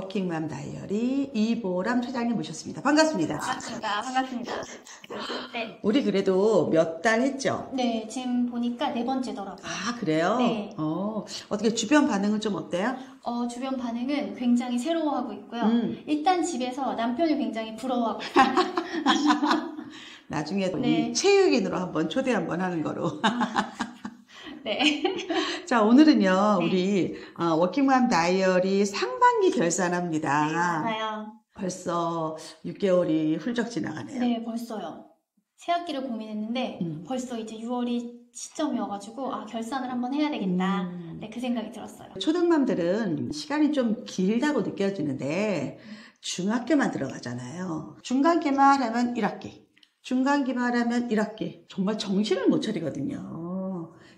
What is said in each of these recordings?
워킹맘 다이어리 이보람 소장님 모셨습니다. 반갑습니다. 반갑습니다. 네. 우리 그래도 몇 달 했죠? 네, 지금 보니까 4번째더라고요. 아, 그래요? 네. 어떻게 주변 반응은 좀 어때요? 주변 반응은 굉장히 새로워하고 있고요. 일단 집에서 남편이 굉장히 부러워하고 있어요. 나중에 네. 우리 체육인으로 한번 초대 한번 하는 거로. 네. 자, 오늘은요, 네. 우리 워킹맘 다이어리 상반기 결산합니다. 네, 맞아요. 벌써 6개월이 훌쩍 지나가네요. 네, 벌써요. 새 학기를 고민했는데 벌써 이제 6월이 시점이어가지고 결산을 한번 해야 되겠다. 네, 그 생각이 들었어요. 초등맘들은 시간이 좀 길다고 느껴지는데 중학교만 들어가잖아요. 중간기말하면 1학기, 중간기말하면 1학기. 정말 정신을 못 차리거든요.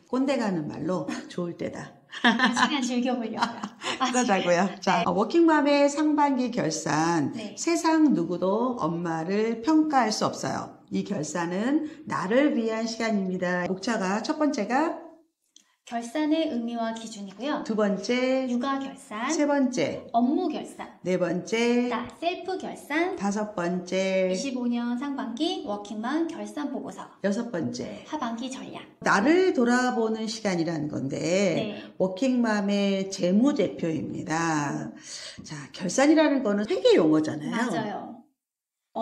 꼰대 가는 말로 좋을 때다. 시간 즐겨보려고요. 그러자고요. 자, 워킹맘의 상반기 결산. 네. 세상 누구도 엄마를 평가할 수 없어요. 이 결산은 나를 위한 시간입니다. 목차가 첫 번째가 결산의 의미와 기준이고요. 두 번째, 육아 결산, 세 번째, 업무 결산, 네 번째, 셀프 결산, 다섯 번째, 25년 상반기 워킹맘 결산 보고서, 여섯 번째. 하반기 전략. 나를 돌아보는 시간이라는 건데 네. 워킹맘의 재무제표입니다. 자, 결산이라는 거는 회계 용어잖아요. 맞아요.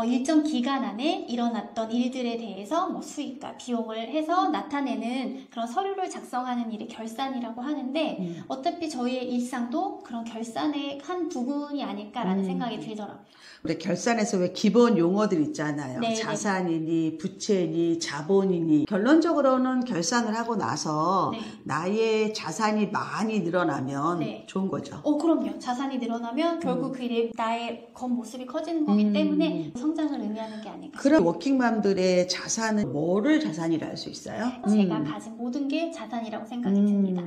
일정 기간 안에 일어났던 일들에 대해서 수익과 비용을 해서 나타내는 그런 서류를 작성하는 일이 결산이라고 하는데 어차피 저희의 일상도 그런 결산의 한 부분이 아닐까라는 생각이 들더라고요. 우리 결산에서 왜 기본 용어들 있잖아요. 네, 자산이니 부채니 자본이니 결론적으로는 결산을 하고 나서 네. 나의 자산이 많이 늘어나면 네. 좋은 거죠. 그럼요. 자산이 늘어나면 결국 그게 나의 겉모습이 커지는 거기 때문에 성장을 의미하는 게 아닐까. 그럼 워킹맘들의 자산은 뭐를 자산이라 할 수 있어요? 제가 가진 모든 게 자산이라고 생각이 듭니다.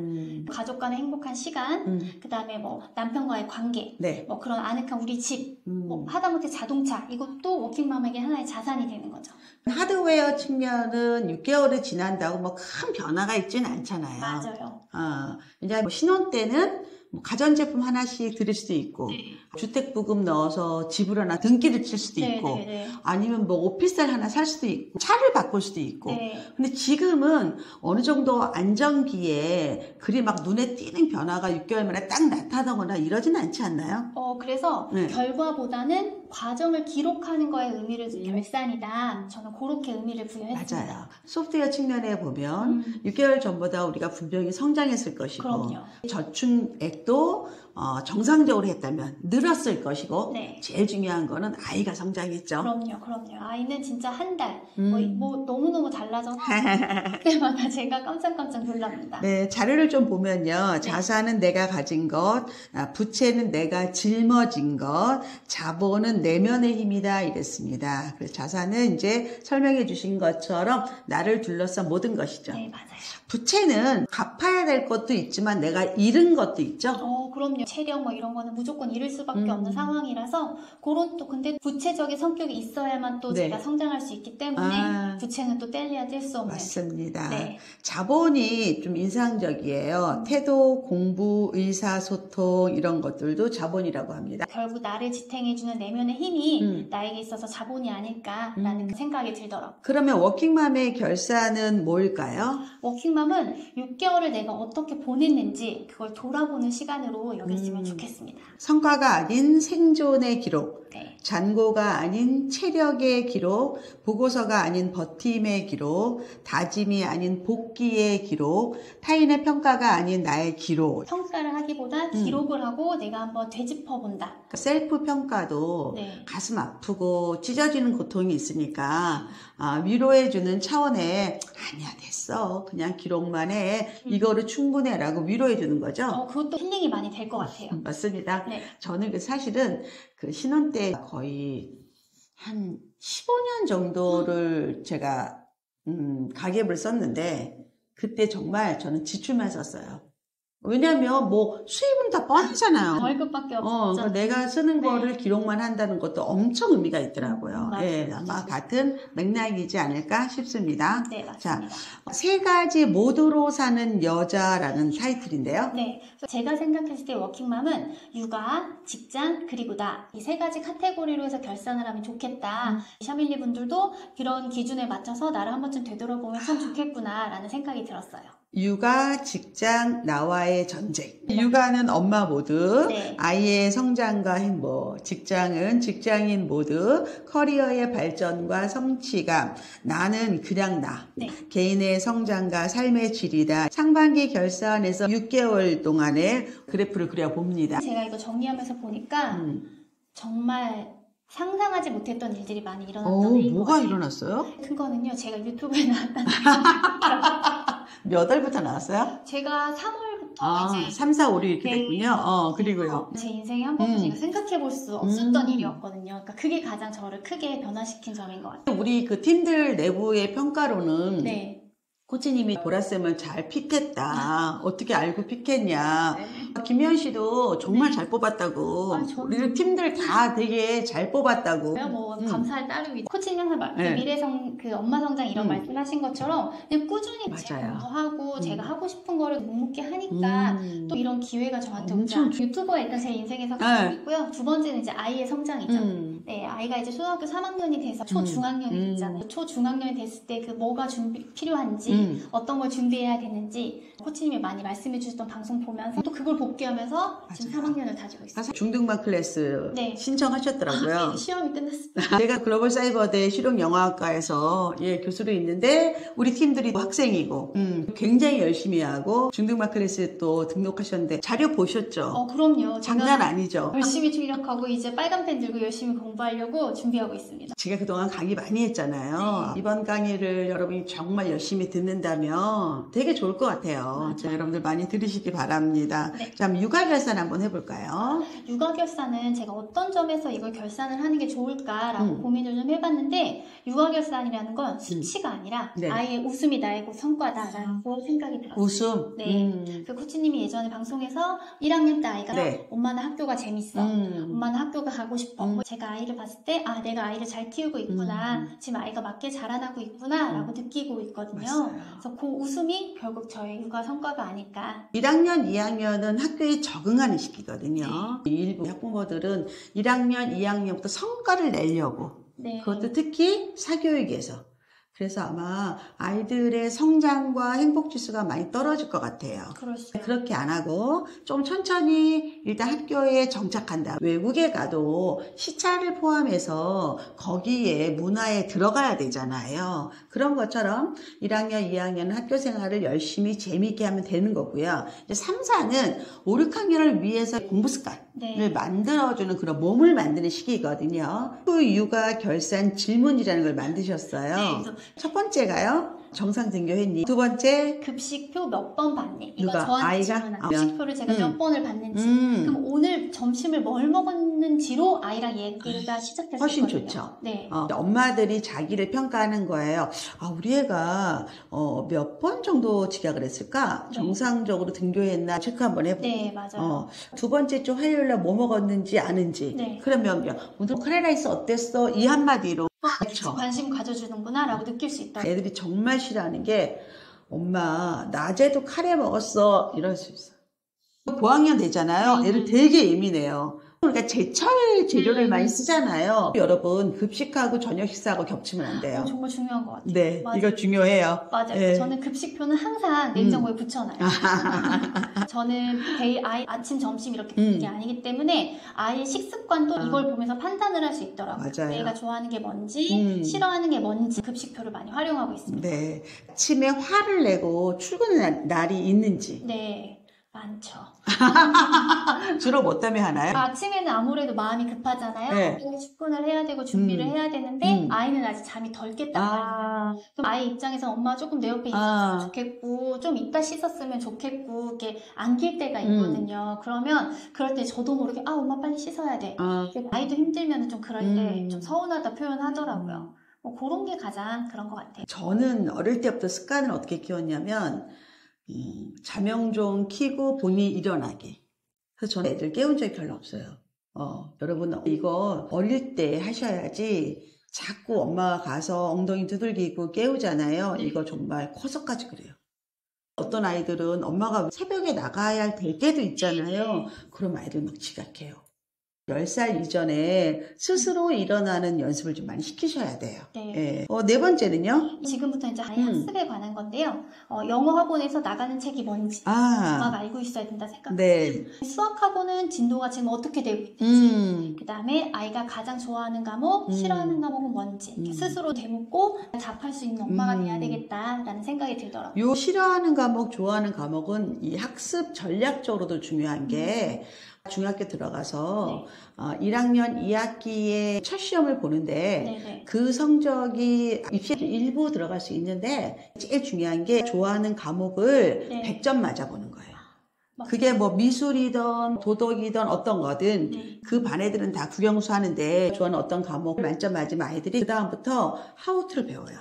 가족 간의 행복한 시간, 그 다음에 남편과의 관계, 네. 그런 아늑한 우리 집, 하다못해 자동차, 이것도 워킹맘에게 하나의 자산이 되는 거죠. 하드웨어 측면은 6개월이 지난다고 큰 변화가 있지는 않잖아요. 맞아요. 이제 신혼 때는 가전제품 하나씩 드릴 수도 있고, 네. 주택부금 넣어서 집을 하나 등기를 칠 수도 네, 있고, 네, 네. 아니면 오피스텔 하나 살 수도 있고, 차를 바꿀 수도 있고. 네. 근데 지금은 어느 정도 안정기에 그리 막 눈에 띄는 변화가 6개월 만에 딱 나타나거나 이러진 않지 않나요? 그래서 네. 결과보다는 과정을 기록하는 거에 의미를 준 결산이다. 저는 그렇게 의미를 부여했습니다. 맞아요. 소프트웨어 측면에 보면 6개월 전보다 우리가 분명히 성장했을 것이고, 그럼요. 저축액도 정상적으로 했다면 늘었을 것이고, 네. 제일 중요한 거는 아이가 성장했죠. 그럼요. 아이는 진짜 한 달, 너무너무 달라져서 그때마다 제가 깜짝깜짝 놀랍니다. 네, 자료를 좀 보면요. 자산은 내가 가진 것, 부채는 내가 짊어진 것, 자본은 내면의 힘이다 이랬습니다. 그래서 자산은 이제 설명해 주신 것처럼 나를 둘러싼 모든 것이죠. 네, 맞아요. 부채는 갚아야 될 것도 있지만 내가 잃은 것도 있죠. 그럼요. 체력 이런 거는 무조건 잃을 수밖에 없는 상황이라서 그런 또 근데 부채적인 성격이 있어야만 또 네. 제가 성장할 수 있기 때문에 부채는 또 뗄래야 뗄 수 없는. 맞습니다. 네. 자본이 좀 인상적이에요. 태도, 공부, 의사소통 이런 것들도 자본이라고 합니다. 결국 나를 지탱해주는 내면의 힘이 나에게 있어서 자본이 아닐까라는 그 생각이 들더라고요. 그러면 워킹맘의 결산은 뭘까요? 워킹맘은 6개월을 내가 어떻게 보냈는지 그걸 돌아보는 시간으로 여겼으면 좋겠습니다. 성과가 아닌 생존의 기록, 네. 잔고가 아닌 체력의 기록, 보고서가 아닌 버팀의 기록, 다짐이 아닌 복귀의 기록, 타인의 평가가 아닌 나의 기록. 평가를 하기보다 기록을 하고 내가 한번 되짚어본다. 셀프 평가도 네. 가슴 아프고 찢어지는 고통이 있으니까 위로해주는 차원에 아니야 됐어 그냥 기록만 해 이거를 충분해 라고 위로해주는 거죠. 그것도 힐링이 많이 될 것 같아요. 맞습니다. 네. 저는 사실은 신혼 때 거의 한 15년 정도를 제가 가계부를 썼는데 그때 정말 저는 지출만 썼어요. 왜냐면 뭐 수입은 다 뻔하잖아요. 월급밖에 없죠. 그러니까 내가 쓰는 네. 거를 기록만 한다는 것도 엄청 의미가 있더라고요. 맞아요. 예, 아마 같은 맥락이지 않을까 싶습니다. 네, 자, 맞습니다. 세 가지 모드로 사는 여자라는 타이틀인데요. 네, 그래서 제가 생각했을 때 워킹맘은 육아, 직장, 그리고 나 이 세 가지 카테고리로 해서 결산을 하면 좋겠다. 샤밀리 분들도 그런 기준에 맞춰서 나를 한 번쯤 되돌아보면 참 좋겠구나라는 생각이 들었어요. 육아, 직장, 나와의 전쟁. 육아는 엄마 모드, 네. 아이의 성장과 행복, 직장은 직장인 모드, 커리어의 발전과 성취감, 나는 그냥 나, 네. 개인의 성장과 삶의 질이다. 상반기 결산에서 6개월 동안의 그래프를 그려봅니다. 제가 이거 정리하면서 보니까 정말 상상하지 못했던 일들이 많이 일어났던 해인 것 뭐가 같아요. 일어났어요? 큰 거는요, 제가 유튜브에 나왔다는 몇 월부터 나왔어요? 제가 3월부터 이제 3, 4, 5, 6 이렇게 네. 됐군요. 그리고요. 제 인생에 한 번도 제가 생각해 볼 수 없었던 음. 일이었거든요. 그러니까 그게 가장 저를 크게 변화시킨 점인 것 같아요. 우리 그 팀들 내부의 평가로는 네. 코치님이 보라쌤을 잘 픽했다. 어떻게 알고 픽했냐. 김현 씨도 정말 잘 뽑았다고. 아, 저는- 우리 팀들 다 되게 잘 뽑았다고. 뭐 감사할 따름이죠. 코치님 항상 네. 미래성 그 엄마 성장 이런 말씀하신 것처럼 그냥 꾸준히 제 맞아요. 공부하고 제가 하고 싶은 거를 묵묵히 하니까 또 이런 기회가 저한테 오지 엄청 않아요. 유튜버가 일단 제 인생에서 가지고 네. 있고요. 두 번째는 이제 아이의 성장이죠. 네, 아이가 이제 초등학교 3학년이 돼서 초중학년이 됐잖아요. 초중학년이 됐을 때 그 뭐가 필요한지 어떤 걸 준비해야 되는지 코치님이 많이 말씀해 주셨던 방송 보면서 또 그걸 복귀하면서 지금 3학년을 다지고 있어요. 중등반 클래스 네. 신청하셨더라고요. 시험이 끝났습니다. 제가 글로벌 사이버대 실용영어학과에서 교수로 있는데 우리 팀들이 학생이고 굉장히 열심히 하고 중등반 클래스 또 등록하셨는데 자료 보셨죠? 그럼요. 장난 제가 아니죠? 열심히 출력하고 이제 빨간 펜 들고 열심히 공부하려고 준비하고 있습니다. 제가 그동안 강의 많이 했잖아요. 네. 이번 강의를 여러분이 정말 열심히 듣는다면 되게 좋을 것 같아요. 맞아요. 자, 여러분들 많이 들으시기 바랍니다. 네. 자, 그럼 육아 결산 한번 해볼까요? 육아 결산은 제가 어떤 점에서 이걸 결산을 하는 게 좋을까라고 고민을 좀 해봤는데 육아 결산이라는 건 수치가 아니라 네. 아이의 웃음이 나의 성과다라고 생각이 들었어요. 웃음. 네. 그 코치님이 예전에 방송에서 1학년 때 아이가 네. 엄마는 학교가 재밌어. 엄마는 학교가 가고 싶어. 뭐 제가 아이를 봤을 때 내가 아이를 잘 키우고 있구나. 지금 아이가 맞게 자라나고 있구나 라고 느끼고 있거든요. 맞아요. 그래서 그 웃음이 결국 저의 육아 성과가 아닐까. 1학년, 2학년은 학교에 적응하는 시기거든요. 네. 일부 학부모들은 1학년, 2학년부터 성과를 내려고 네. 그것도 특히 사교육에서 그래서 아마 아이들의 성장과 행복 지수가 많이 떨어질 것 같아요. 그럴 수 있어요. 그렇게 안 하고 좀 천천히 일단 학교에 정착한다. 외국에 가도 시차를 포함해서 거기에 문화에 들어가야 되잖아요. 그런 것처럼 1학년, 2학년은 학교 생활을 열심히 재미있게 하면 되는 거고요. 이제 3, 4는 5, 6학년을 위해서 공부 습관을 네. 만들어주는 그런 몸을 만드는 시기거든요. 후 육아 결산 질문이라는 걸 만드셨어요. 네, 그래서 첫 번째가요. 정상 등교했니? 두 번째 급식표 몇 번 받니? 이거 누가? 저한테 아이가? 질문한 급식표를 제가 몇 번을 받는지 음. 그럼 오늘 점심을 뭘 먹었는지로 아이랑 얘기가 시작됐었거든요. 훨씬 좋죠. 네. 엄마들이 자기를 평가하는 거예요. 우리 애가 몇 번 정도 지각을 했을까? 네. 정상적으로 등교했나 체크 한번 해보고. 네, 맞아요. 두 번째 주 화요일날 뭐 먹었는지 아는지. 네. 그러면 오늘 카레라이스 어땠어? 이 한마디로. 그렇죠. 관심 가져주는구나 라고 느낄 수 있다. 애들이 정말 싫어하는 게 엄마 낮에도 카레 먹었어 이럴 수 있어요. 고학년 되잖아요. 애들 되게 예민해요. 그러니까 제철 재료를 많이 쓰잖아요. 여러분 급식하고 저녁 식사하고 겹치면 안 돼요. 정말 중요한 것 같아요. 네, 맞아요. 이거 중요해요. 맞아요. 네. 저는 급식표는 항상 냉장고에 붙여놔요. 저는 아이 아침, 점심 이렇게 먹는 게 아니기 때문에 아이의 식습관도 이걸 보면서 판단을 할 수 있더라고요. 맞아요. 얘가 좋아하는 게 뭔지, 싫어하는 게 뭔지 급식표를 많이 활용하고 있습니다. 네, 아침에 화를 내고 출근 날이 있는지 네, 많죠. 주로 뭐 때문에 하나요? 아침에는 아무래도 마음이 급하잖아요. 네. 출근을 해야 되고 준비를 해야 되는데 아이는 아직 잠이 덜 깼단 말이에요. 아, 그럼 아이 입장에서 엄마 조금 내 옆에 있었으면 좋겠고 좀 이따 씻었으면 좋겠고 이렇게 안길 때가 있거든요. 그러면 그럴 때 저도 모르게 엄마 빨리 씻어야 돼. 아이도 힘들면 좀 그럴 때 좀 서운하다 표현하더라고요. 뭐 그런 게 가장 그런 것 같아요. 저는 어릴 때부터 습관을 어떻게 키웠냐면 자명종 키고 본인이 일어나기. 그래서 저는 애들 깨운 적이 별로 없어요. 여러분 이거 어릴 때 하셔야지 자꾸 엄마가 가서 엉덩이 두들기고 깨우잖아요. 이거 정말 커서까지 그래요. 어떤 아이들은 엄마가 새벽에 나가야 될 때도 있잖아요. 그럼 아이들 막 지각해요. 10살 이전에 스스로 일어나는 연습을 좀 많이 시키셔야 돼요. 네. 예. 네 번째는요? 지금부터 이제 아이 학습에 관한 건데요. 영어 학원에서 나가는 책이 뭔지 막 알고 있어야 된다 생각합니다. 네. 수학 학원은 진도가 지금 어떻게 되고 있는지, 그 다음에 아이가 가장 좋아하는 과목, 싫어하는 과목은 뭔지 이렇게 스스로 되묻고 답할 수 있는 엄마가 돼야 되겠다라는 생각이 들더라고요. 요 싫어하는 과목, 좋아하는 과목은 이 학습 전략적으로도 중요한 게 중학교 들어가서 1학년 2학기에 첫 시험을 보는데 네네. 그 성적이 입시에 일부 들어갈 수 있는데 제일 중요한 게 좋아하는 과목을 네. 100점 맞아보는 거예요. 맞아요. 그게 뭐 미술이든 도덕이든 어떤 거든 네. 그 반 애들은 다 국영수 하는데 좋아하는 어떤 과목 만점 맞으면 아이들이 그 다음부터 하우투를 배워요.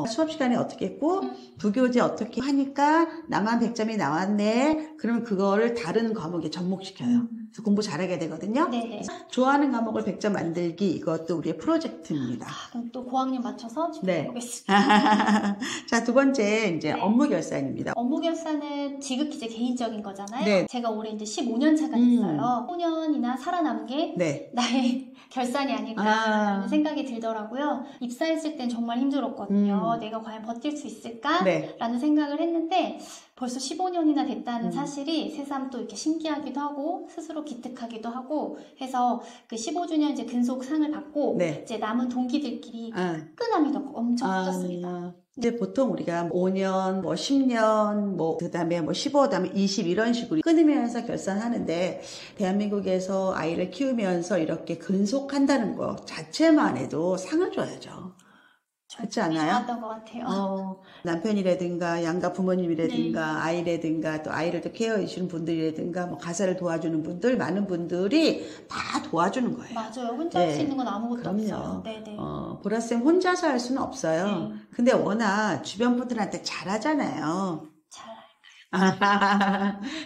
수업 시간에 어떻게 했고 부교재 어떻게 하니까 나만 100점이 나왔네. 그러면 그거를 다른 과목에 접목시켜요. 그래서 공부 잘하게 되거든요. 네네. 좋아하는 과목을 100점 만들기 이것도 우리의 프로젝트입니다. 그럼 또 고학년 맞춰서 네. 준비해보겠습니다. 자, 두 번째 이제 네. 업무 결산입니다. 업무 결산은 지극히 제 개인적인 거잖아요. 네. 제가 올해 이제 15년 차가 됐어요. 5년이나 살아남은 게 네. 나의 결산이 아닐까라는 생각이 들더라고요. 입사했을 땐 정말 힘들었거든요. 내가 과연 버틸 수 있을까? 네. 라는 생각을 했는데 벌써 15년이나 됐다는 사실이 새삼 또 이렇게 신기하기도 하고 스스로 기특하기도 하고 해서 그 15주년 이제 근속상을 받고 네. 이제 남은 동기들끼리 끈함이 더 엄청 커졌습니다. 이제 보통 우리가 5년, 뭐 10년, 뭐 그다음에 뭐 15, 그다음에 20 이런 식으로 끊으면서 결산하는데 대한민국에서 아이를 키우면서 이렇게 근속한다는 거 자체만 해도 상을 줘야죠. 그렇지 않아요? 좋았던 것 같아요. 남편이라든가 양가 부모님이라든가 아이라든가 또 아이를 또 케어해 주시는 분들이라든가 뭐 가사를 도와주는 분들 많은 분들이 다 도와주는 거예요. 맞아요. 혼자 할 수 있는 건 아무것도 그럼요. 없어요. 네네. 보라쌤 혼자서 할 수는 없어요. 근데 워낙 주변 분들한테 잘하잖아요. 잘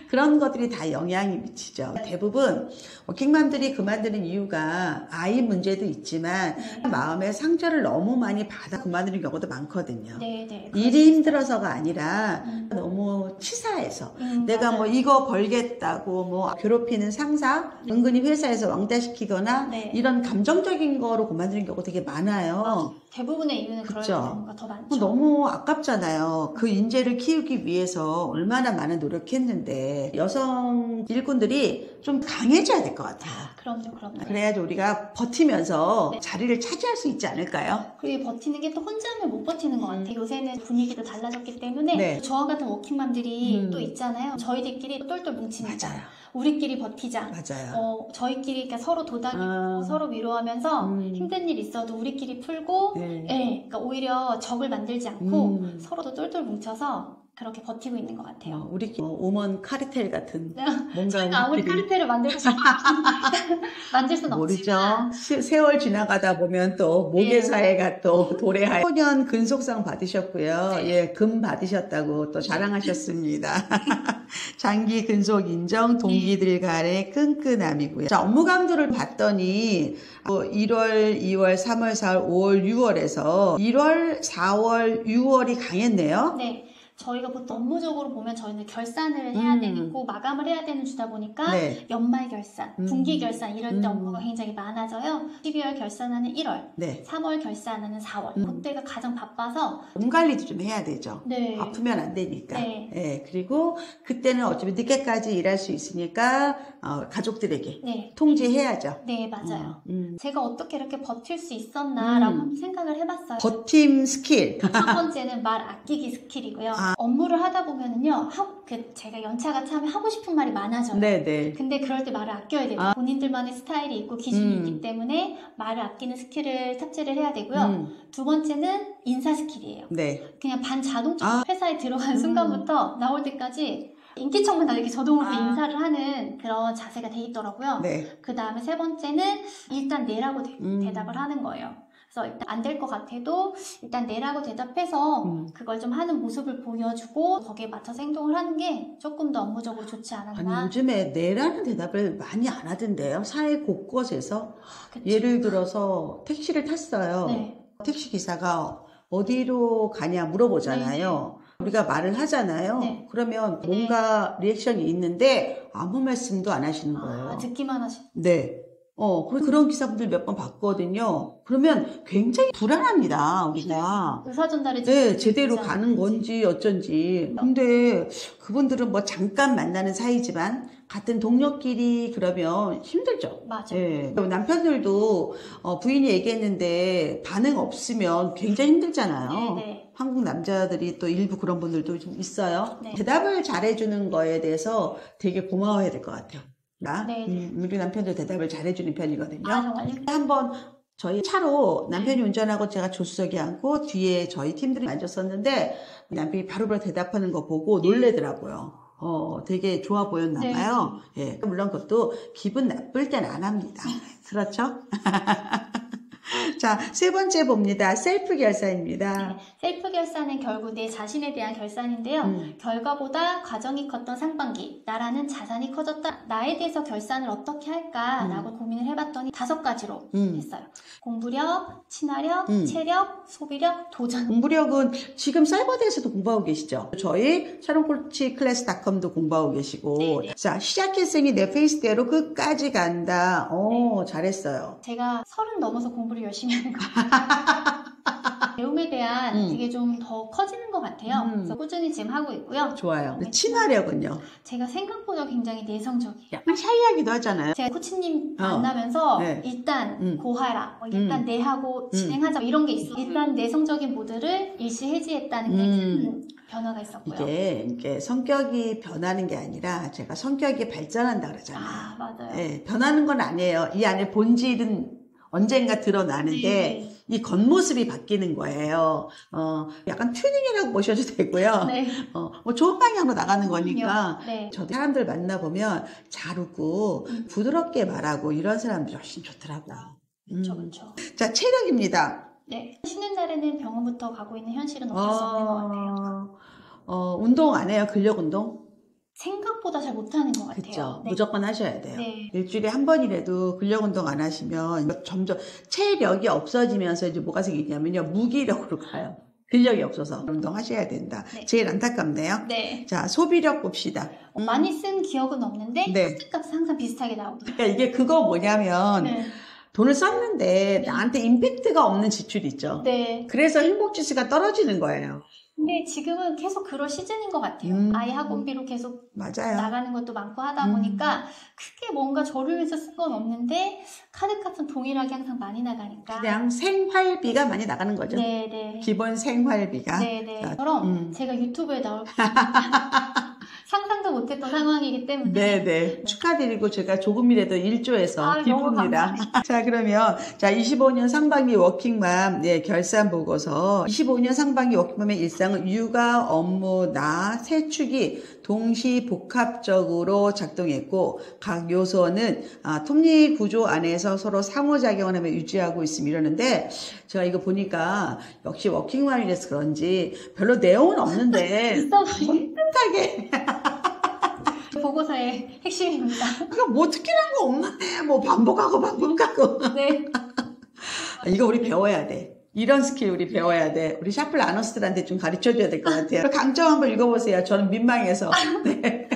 그런 것들이 다 영향이 미치죠. 대부분 워킹맘들이 그만두는 이유가 아이 문제도 있지만 마음의 상처를 너무 많이 받아 그만두는 경우도 많거든요. 네네. 일이 힘들어서가 아니라 너무 치사해서 내가 뭐 이거 벌겠다고 뭐 괴롭히는 상사 은근히 회사에서 왕따시키거나 네. 이런 감정적인 거로 그만두는 경우가 되게 많아요. 대부분의 이유는 그럴 그쵸? 경우가 더 많죠. 너무 아깝잖아요. 그 인재를 키우기 위해서 얼마나 많은 노력했는데 여성 일꾼들이 좀 강해져야 될 것 같아요. 그럼요. 그래야지 우리가 버티면서 자리를 차지할 수 있지 않을까요? 그리고 버티는 게 또 혼자 하면 못 버티는 것 같아요. 요새는 분위기도 달라졌기 때문에 네. 저와 같은 워킹맘들이 또 있잖아요. 저희들끼리 똘똘 뭉칩니다. 맞아요. 우리끼리 버티자. 맞아요. 저희끼리 그러니까 서로 도닥이고 서로 위로하면서 힘든 일 있어도 우리끼리 풀고 그러니까 오히려 적을 만들지 않고 서로도 똘똘 뭉쳐서 그렇게 버티고 있는 것 같아요. 우리끼리 오먼 카르텔 같은 뭔가 저희가 아무리 카르텔을 만들고 싶어도 만들 수는 모르죠. 없지만 세월 지나가다 보면 또 모계사회가 또 도래하여 15년 근속상 받으셨고요. 예, 금 받으셨다고 또 자랑하셨습니다. 장기 근속 인정 동기들 간의 끈끈함이고요. 자, 업무 강도를 봤더니 1월, 2월, 3월, 4월, 5월, 6월에서 1월, 4월, 6월이 강했네요. 네. 저희가 보통 업무적으로 보면 저희는 결산을 해야 되고 마감을 해야 되는 주다 보니까 네. 연말 결산, 분기 결산 이럴 때 업무가 굉장히 많아져요. 12월 결산하는 1월, 네. 3월 결산하는 4월 그때가 가장 바빠서 몸 관리도 좀 해야 되죠. 네. 아프면 안 되니까. 네. 예, 그리고 그때는 어차피 늦게까지 일할 수 있으니까 가족들에게 네. 통지해야죠. 네, 맞아요. 제가 어떻게 이렇게 버틸 수 있었나라고 한번 생각을 해봤어요. 버팀 스킬. 첫 번째는 말 아끼기 스킬이고요. 업무를 하다 보면은요, 제가 연차가 차면 하고 싶은 말이 많아져요. 네네. 근데 그럴 때 말을 아껴야 돼요. 본인들만의 스타일이 있고 기준이 있기 때문에 말을 아끼는 스킬을 탑재를 해야 되고요. 두 번째는 인사 스킬이에요. 네. 그냥 반자동적으로 회사에 들어간 순간부터 나올 때까지 인기척만 이렇게 자동으로 인사를 하는 그런 자세가 돼 있더라고요. 네. 그 다음에 세 번째는 일단 네라고 대답을 하는 거예요. 그래서 일단 안 될 것 같아도 일단 내라고 대답해서 그걸 좀 하는 모습을 보여주고 거기에 맞춰서 행동을 하는 게 조금 더 업무적으로 좋지 아니, 않았나. 요즘에 내라는 대답을 많이 안 하던데요. 사회 곳곳에서. 그쵸. 예를 들어서 택시를 탔어요. 네. 택시 기사가 어디로 가냐 물어보잖아요. 우리가 말을 하잖아요. 네. 그러면 뭔가 리액션이 있는데 아무 말씀도 안 하시는 거예요. 아, 듣기만 하시. 네. 그런 기사분들 몇 번 봤거든요. 그러면 굉장히 불안합니다, 우리가. 의사 전달이 네, 제대로 가는 건지 어쩐지. 근데 그분들은 뭐 잠깐 만나는 사이지만 같은 동료끼리 그러면 힘들죠. 맞아요. 네. 남편들도 부인이 얘기했는데 반응 없으면 굉장히 힘들잖아요. 네. 한국 남자들이 또 일부 그런 분들도 좀 있어요. 네. 대답을 잘해주는 거에 대해서 되게 고마워해야 될 것 같아요. 네. 우리 남편도 대답을 잘해주는 편이거든요. 아, 정말요? 한번 저희 차로 남편이 운전하고 제가 조수석에 앉고 뒤에 저희 팀들이 앉았었는데 남편이 바로바로 대답하는 거 보고 놀래더라고요. 되게 좋아 보였나 봐요. 예, 물론 그것도 기분 나쁠 땐 안 합니다. 그렇죠? 자, 세 번째 봅니다. 셀프 결사입니다. 네, 셀프 결산은 결국 내 자신에 대한 결산인데요. 결과보다 과정이 컸던 상반기, 나라는 자산이 커졌다. 나에 대해서 결산을 어떻게 할까라고 고민을 해봤더니 5가지로 했어요. 공부력, 친화력, 체력, 소비력, 도전. 공부력은 지금 사이버대에서도 공부하고 계시죠? 저희 샤론코치클래스.com도 공부하고 계시고. 네네. 자, 시작했으니 내 페이스대로 끝까지 간다. 잘했어요. 제가 30 넘어서 공부를 열심히 하는 거예요. 배움에 대한 그게 좀 더 커지는 것 같아요. 그래서 꾸준히 지금 하고 있고요. 좋아요. 친화력은요? 제가 생각보다 굉장히 내성적이에요. 약간 샤이하기도 하잖아요. 제가 코치님 만나면서 네. 일단 고하라, 일단 내하고 진행하자 이런 게 있어요. 일단 내성적인 모드를 일시 해지했다는 게 큰 변화가 있었고요. 이게 성격이 변하는 게 아니라 제가 성격이 발전한다 그러잖아요. 아, 맞아요. 네, 변하는 건 아니에요. 이 안에 본질은 언젠가 드러나는데 네. 이 겉모습이 바뀌는 거예요. 약간 튜닝이라고 보셔도 되고요. 네. 뭐 좋은 방향으로 나가는 거니까. 네. 저도 사람들 만나보면 잘 웃고 부드럽게 말하고 이런 사람들이 훨씬 좋더라고요. 그렇죠. 자, 체력입니다. 네. 쉬는 날에는 병원부터 가고 있는 현실은 어쩔 수 없는 것 같아요. 운동 안 해요? 근력 운동? 생각보다 잘 못하는 것 같아요. 그렇죠. 네. 무조건 하셔야 돼요. 네. 일주일에 한 번이라도 근력 운동 안 하시면 점점 체력이 없어지면서 이제 뭐가 생기냐면요. 무기력으로 가요. 근력이 없어서 운동하셔야 된다. 네. 제일 안타깝네요. 네. 자, 소비력 봅시다. 많이 쓴 기억은 없는데 네. 카드값은 항상 비슷하게 나오고. 그러니까 이게 그거 뭐냐면 네. 돈을 썼는데 나한테 임팩트가 없는 지출이 있죠. 네. 그래서 행복지수가 떨어지는 거예요. 근데 지금은 계속 그럴 시즌인 것 같아요. 아이 학원비로 계속 맞아요. 나가는 것도 많고 하다 보니까 크게 뭔가 저를 위해서 쓴 건 없는데 카드값은 동일하게 항상 많이 나가니까. 그냥 생활비가 많이 나가는 거죠. 네네. 기본 생활비가. 네네. 자, 그럼 제가 유튜브에 나올 상상도 못했던 상황이기 때문에. 네네. 축하드리고 제가 조금이라도 일조해서 아, 너무 기쁩니다. 자, 그러면, 25년 상반기 워킹맘, 결산 보고서. 25년 상반기 워킹맘의 일상은 육아, 업무, 나, 세 축이 동시 복합적으로 작동했고, 각 요소는 톱니 구조 안에서 서로 상호작용을 하며 유지하고 있음 이러는데, 제가 이거 보니까 역시 워킹맘이라서 그런지 별로 내용은 없는데, 힘들게. 보고서의 핵심입니다. 그거 뭐 특별한 거 없는데 뭐 반복하고 네. 이거 우리 배워야 돼. 이런 스킬 우리 배워야 돼. 우리 샤플 아너스들한테 좀 가르쳐줘야 될 것 같아요. 강점 한번 읽어보세요. 저는 민망해서. 네.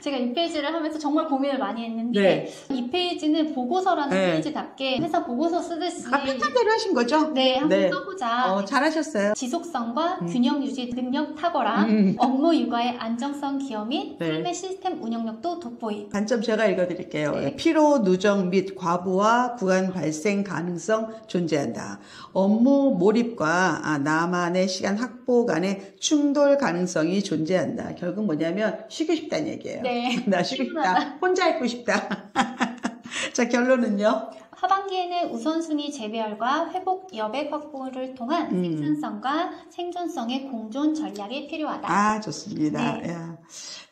제가 이 페이지를 하면서 정말 고민을 많이 했는데 네. 이 페이지는 보고서라는 네. 페이지답게 회사 보고서 쓰듯이 편집대로 하신 거죠? 네, 한번 네. 써보자. 잘하셨어요. 지속성과 균형 유지 능력 탁월함, 업무 육아의 안정성 기여 및 네. 삶의 시스템 운영력도 돋보임. 단점 제가 읽어드릴게요. 네. 피로, 누적 및 과부하, 구간 발생 가능성 존재한다. 업무 몰입과 나만의 시간 확보 간의 충돌 가능성이 존재한다. 결국 뭐냐면 쉬고 싶다는 얘기예요. 네. 나 쉬고 싶다. 혼자 있고 싶다. 자, 결론은요? 하반기에는 우선순위 재배열과 회복 여백 확보를 통한 생산성과 생존성의 공존 전략이 필요하다. 좋습니다. 네. 야.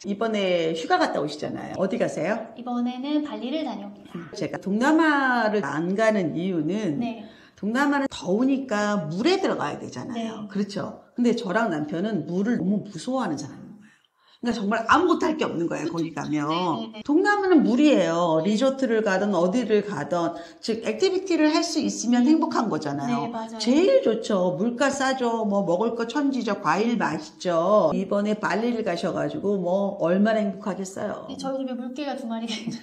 이번에 휴가 갔다 오시잖아요. 어디 가세요? 이번에는 발리를 다녀옵니다. 제가 동남아를 안 가는 이유는 네. 동남아는 더우니까 물에 들어가야 되잖아요. 네. 그렇죠. 근데 저랑 남편은 물을 너무 무서워하는 사람인 거예요. 그러니까 정말 아무것도 할 게 없는 거예요, 거기 가면. 네네네. 동남아는 물이에요. 리조트를 가든 어디를 가든. 즉, 액티비티를 할 수 있으면 행복한 거잖아요. 네, 맞아요. 제일 좋죠. 물가 싸죠. 뭐 먹을 거 천지죠. 과일 맛있죠. 이번에 발리를 가셔가지고 뭐 얼마나 행복하겠어요. 네, 저희 집에 물개가 2마리가 있어요.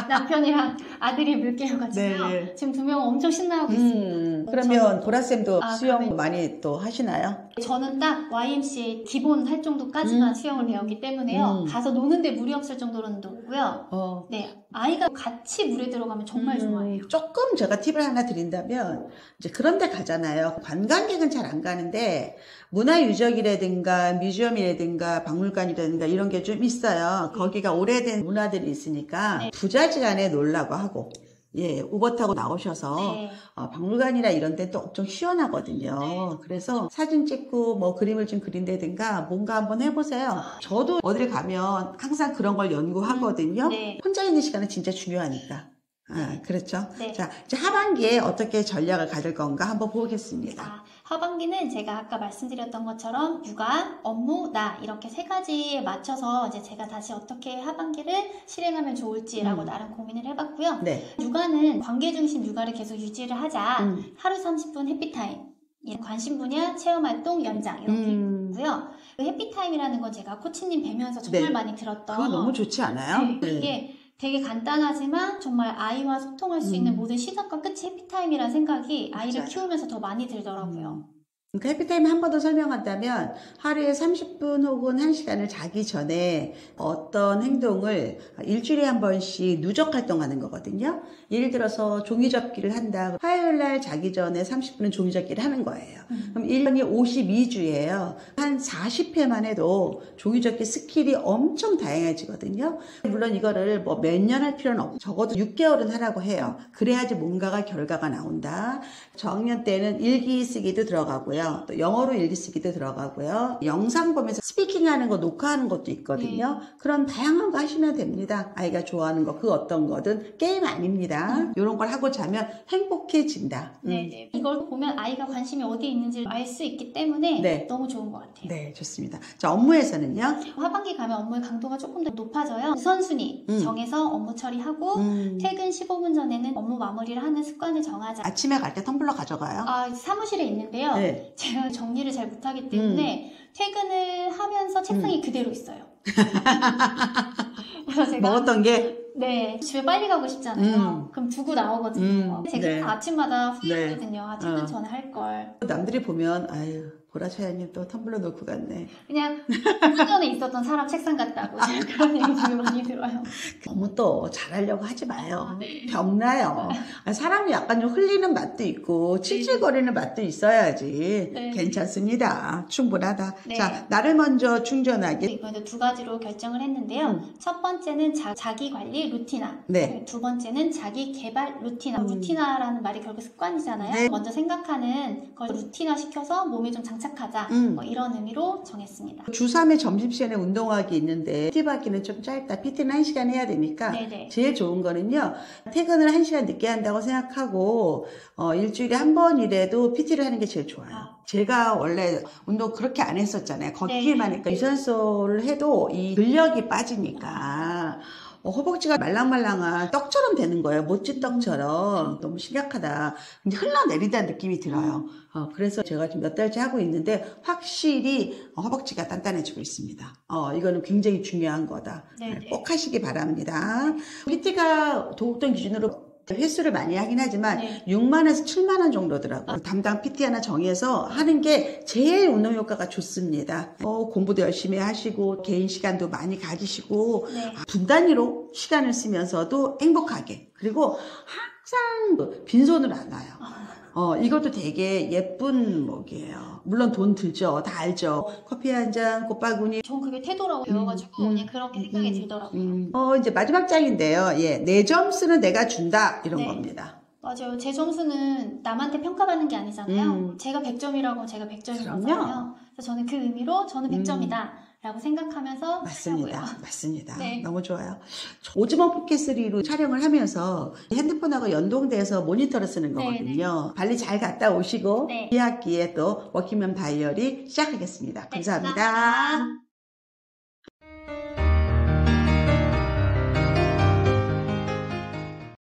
남편이랑 아들이 물개여가지고요. 네. 지금 2명 엄청 신나하고 있어요. 그러면 보라쌤도 아, 수영 그러면- 많이 또 하시나요? 저는 딱 YMCA 기본 할 정도까지만 수영을 배웠기 때문에요. 가서 노는데 무리 없을 정도로는 놀고요. 네, 아이가 같이 물에 들어가면 정말 좋아해요. 조금 제가 팁을 하나 드린다면, 이제 그런 데 가잖아요. 관광객은 잘 안 가는데, 문화유적이라든가, 뮤지엄이라든가, 박물관이라든가, 이런 게 좀 있어요. 거기가 오래된 문화들이 있으니까, 네. 부자지간에 놀라고 하고, 예, 우버 타고 나오셔서, 네. 박물관이나 이런 데 또 엄청 시원하거든요. 네. 그래서 사진 찍고 뭐 그림을 좀 그린다든가 뭔가 한번 해보세요. 저도 어딜 가면 항상 그런 걸 연구하거든요. 네. 혼자 있는 시간은 진짜 중요하니까. 그렇죠. 네. 자, 이제 하반기에 어떻게 전략을 가질 건가 한번 보겠습니다. 하반기는 제가 아까 말씀드렸던 것처럼 육아, 업무, 나 이렇게 3가지에 맞춰서 이제 제가 다시 어떻게 하반기를 실행하면 좋을지라고 나름 고민을 해봤고요. 네. 육아는 관계 중심 육아를 계속 유지를 하자. 음. 하루 30분 해피타임. 관심 분야, 체험활동, 연장 이렇게 있고요. 그 해피타임이라는 건 제가 코치님 뵈면서 정말 네. 많이 들었던 그거 너무 좋지 않아요? 네, 이게 되게 간단하지만 정말 아이와 소통할 수 있는 모든 시작과 끝이 해피타임이라는 생각이 아이를 맞아요. 키우면서 더 많이 들더라고요. 그러니까 해피타임 한 번 더 설명한다면 하루에 30분 혹은 1시간을 자기 전에 어떤 행동을 일주일에 한 번씩 누적 활동하는 거거든요. 예를 들어서 종이접기를 한다. 화요일 날 자기 전에 30분은 종이접기를 하는 거예요. 그럼 1년이 52주예요. 한 40회만 해도 종이접기 스킬이 엄청 다양해지거든요. 물론 이거를 뭐 몇 년 할 필요는 없고 적어도 6개월은 하라고 해요. 그래야지 뭔가가 결과가 나온다. 저학년 때는 일기 쓰기도 들어가고요. 또 영어로 일기 쓰기도 들어가고요. 영상 보면서 스피킹하는 거, 녹화하는 것도 있거든요. 그런 다양한 거 하시면 됩니다. 아이가 좋아하는 거, 그 어떤 거든 게임 아닙니다. 이런 걸 하고 자면 행복해진다. 네. 이걸 보면 아이가 관심이 어디에 있는지 알 수 있기 때문에 네. 너무 좋은 것 같아요. 네, 좋습니다. 자, 업무에서는요? 하반기 가면 업무의 강도가 조금 더 높아져요. 우선순위 정해서 업무 처리하고 퇴근 15분 전에는 업무 마무리를 하는 습관을 정하자. 아침에 갈 때 텀블러 가져가요? 사무실에 있는데요. 네. 제가 정리를 잘 못하기 때문에 퇴근을 하면서 책상이 그대로 있어요. 그래서 제가 먹었던 게? 네, 집에 빨리 가고 싶잖아요. 그럼 두고 나오거든요. 제가 네. 아침마다 후회하거든요. 네. 퇴근 전에 할 걸. 남들이 보면 아유 보라차야님 또 텀블러 놓고 갔네. 그냥 5분 전에 있었던 사람 책상 같다고 제가 그런 얘기 되게 많이 들어요. 너무 또 잘하려고 하지 마요. 네. 병나요. 사람이 약간 좀 흘리는 맛도 있고 칠칠거리는 맛도 있어야지. 네. 괜찮습니다. 충분하다. 네. 자, 나를 먼저 충전하기. 이번에도 2가지로 결정을 했는데요. 첫 번째는 자기 관리 루티나. 네. 두 번째는 자기 개발 루티나. 루티나라는 말이 결국 습관이잖아요. 네. 먼저 생각하는 걸 루티나 시켜서 몸에 좀 장착하자. 뭐 이런 의미로 정했습니다. 주 3회 점심시간에 운동하기 있는데 PT 받기는 좀 짧다. PT는 1시간 해야 되니까 네네. 제일 좋은 거는요. 퇴근을 1시간 늦게 한다고 생각하고 일주일에 한 번이라도 PT를 하는 게 제일 좋아요. 제가 원래 운동 그렇게 안 했었잖아요. 걷기만 하니까 유산소를 해도 이 근력이 빠지니까 허벅지가 말랑말랑한 떡처럼 되는 거예요. 모찌떡처럼. 너무 심각하다. 근데 흘러내린다는 느낌이 들어요. 그래서 제가 지금 몇 달째 하고 있는데 확실히 허벅지가 단단해지고 있습니다. 이거는 굉장히 중요한 거다. 네네. 꼭 하시기 바랍니다. PT가 도곡동 기준으로 횟수를 많이 하긴 하지만 네. 6만에서 7만 원 정도더라고요. 담당 PT 하나 정해서 하는 게 제일 운동 효과가 좋습니다. 공부도 열심히 하시고 개인 시간도 많이 가지시고 네. 분단위로 시간을 쓰면서도 행복하게 그리고 항상 빈손으로 안 와요. 이것도 되게 예쁜 목이에요. 물론 돈 들죠. 다 알죠. 커피 한 잔, 꽃바구니. 전 그게 태도라고 배워가지고 그냥 그렇게 생각이 들더라고요. 이제 마지막 장인데요. 예, 내 점수는 내가 준다. 이런 네. 겁니다. 맞아요. 제 점수는 남한테 평가받는 게 아니잖아요. 제가 100점이라고 제가 100점인 그럼요. 거잖아요. 그래서 저는 그 의미로 저는 100점이다. 라고 생각하면서 맞습니다. 하고요. 맞습니다. 네. 너무 좋아요. 오즈몬 포켓3로 촬영을 하면서 핸드폰하고 연동돼서 모니터를 쓰는 네, 거거든요. 발리 잘 갔다 오시고 네. 2학기에 또 워킹맘 다이어리 시작하겠습니다. 네, 감사합니다. 감사합니다.